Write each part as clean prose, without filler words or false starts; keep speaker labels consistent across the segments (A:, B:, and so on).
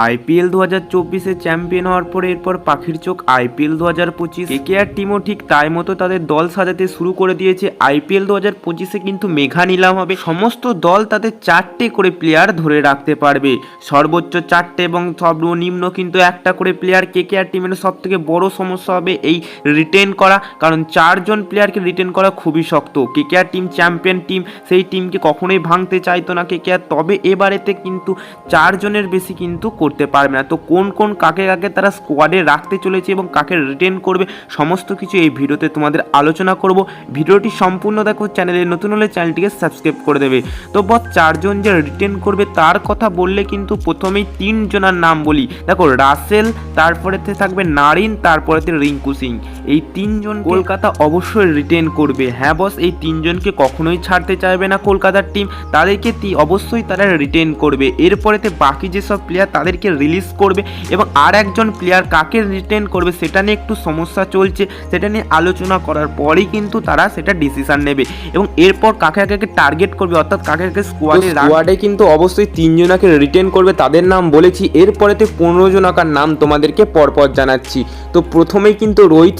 A: IPL 2024-এ champion হওয়ার পরে এরপর পাখির চোখ আইপিএল 2025। কেকেআর টিমও ঠিক তাই মতো তাদের দল সাজাতে শুরু করে দিয়েছে। আইপিএল 2025-এ কিন্তু মেগা নিলাম হবে। সমস্ত দল তাদের 4টে করে প্লেয়ার ধরে রাখতে পারবে, সর্বোচ্চ 4টে এবং সর্বনিম্ন কিন্তু 1টা করে প্লেয়ার। কেকেআর টিমের সব থেকে বড় সমস্যা হবে এই রিটেন করা, কারণ 4জন প্লেয়ারকে রিটেন করা খুবই শক্ত। কেকেআর টিম চ্যাম্পিয়ন টিম, সেই টিমকে কখনোই ভাঙতে চাইতো না কেকেআর, তবে এবারেতে কিন্তু 4 জনের বেশি কিন্তু করতে পারবে না। তো কোন কোন কাকে কাকে তারা স্কোয়াডে রাখতে চলেছে এবং কাকে রিটেন করবে সমস্ত কিছু এই ভিডিওতে তোমাদের আলোচনা করব। ভিডিওটি সম্পূর্ণ দেখো, চ্যানেলে নতুন হলে চ্যানেলটিকে সাবস্ক্রাইব করে দেবে। তো বস 4 জন যে রিটেন করবে তার কথা বললে কিন্তু প্রথমেই 3 জনের নাম বলি। দেখো, রাসেল, তারপরেতে থাকবে নারিন, তারপরেতে রিঙ্কু সিং। এই 3 জন কলকাতা অবশ্যই রিটেন করবে। হ্যাঁ বস, এই 3 জনকে কখনোই ছাড়তে চাইবে না কলকাতার টিম, তাদেরকে অবশ্যই তারা রিটেন করবে। এরপরেতে বাকি যেসব প্লেয়ার তাদেরকে রিলিজ করবে এবং আর একজন প্লেয়ার কাকে রিটেন করবে সেটা নিয়ে একটু সমস্যা চলছে, সেটা নিয়ে আলোচনা করার পরেই কিন্তু তারা সেটা ডিসিশন নেবে এবং এরপর কাকে কাকে টার্গেট করবে, অর্থাৎ কাকে কাকে স্কোয়াডে কিন্তু অবশ্যই 3 জনাকে রিটেন করবে, তাদের নাম বলেছি। এরপরেতে 15 জনাকার নাম তোমাদেরকে পরপর জানাচ্ছি। তো প্রথমেই কিন্তু রোহিত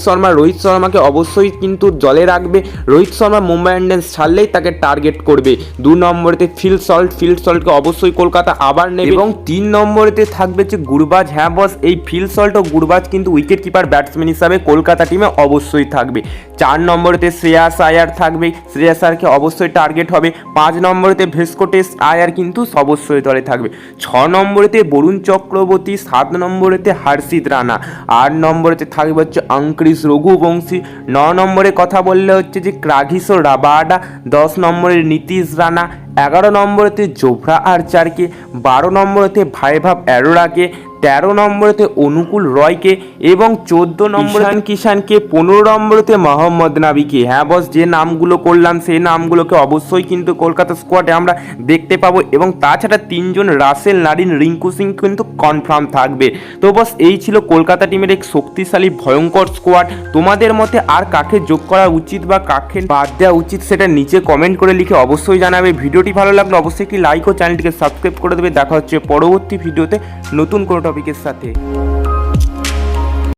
A: শর্মাকে অবশ্যই কিন্তু জলে রাখবে। রোহিত শর্মা মুম্বাই ইন্ডিয়ান্স ছাড়লেই তাকে টার্গেট করবে। 2 নম্বরেতে ফিল সল্টকে অবশ্যই কলকাতা আবার নেবে এবং 3 নম্বরেতে থাকবে যে গুরবাজ। হ্যাঁ বস, এই ফিল সল্ট ও গুরবাজ কিন্তু উইকেট কিপার ব্যাটসম্যান হিসাবে কলকাতা টিমে অবশ্যই থাকবে। 4 নম্বরেতে শ্রেয়াস আয়ার থাকবে, শ্রেয়াস আয়ারকে অবশ্যই টার্গেট হবে। 5 নম্বরেতে ভেস্কোটেস আয়ার কিন্তু অবশ্যই দলে থাকবে। 6 নম্বরেতে বরুণ চক্রবর্তী, 7 নম্বরেতে হর্ষিত রানা, 8 নম্বরেতে থাকবে হচ্ছে অঙ্কুরিশ রঘুবংশী, 9 নম্বরে কথা বললে হচ্ছে যে ক্রাঘিসো রাবাডা, 10 নম্বরে নীতিশ রানা, 11 নম্বরেতে জোফরা আর্চারকে, 12 নম্বরেতে ভাইভাব অ্যারোরাকে, 13 নম্বরেতে অনুকূল রয়কে এবং 14 নম্বরে কিষানকে, 15 নম্বরেতে মোহাম্মদ নাবিকে। হ্যাঁ বস, যে নামগুলো করলাম সেই নামগুলোকে অবশ্যই কিন্তু কলকাতা স্কোয়াডে আমরা দেখতে পাবো এবং তাছাড়া 3 জন রাসেল, নারিন, রিঙ্কু সিং কিন্তু কনফার্ম থাকবে। তো বস, এই ছিল কলকাতা টিমের এক শক্তিশালী ভয়ঙ্কর স্কোয়াড। তোমাদের মতে আর কাকে যোগ করা উচিত বা কাকে বাদ দেওয়া উচিত সেটা নিচে কমেন্ট করে লিখে অবশ্যই জানাবে। ভিডিওটি ভালো লাগলে অবশ্যই একটি লাইক ও চ্যানেলটিকে সাবস্ক্রাইব করে দেবে। দেখা হচ্ছে পরবর্তী ভিডিওতে নতুন কোনো টপিকের সাথে।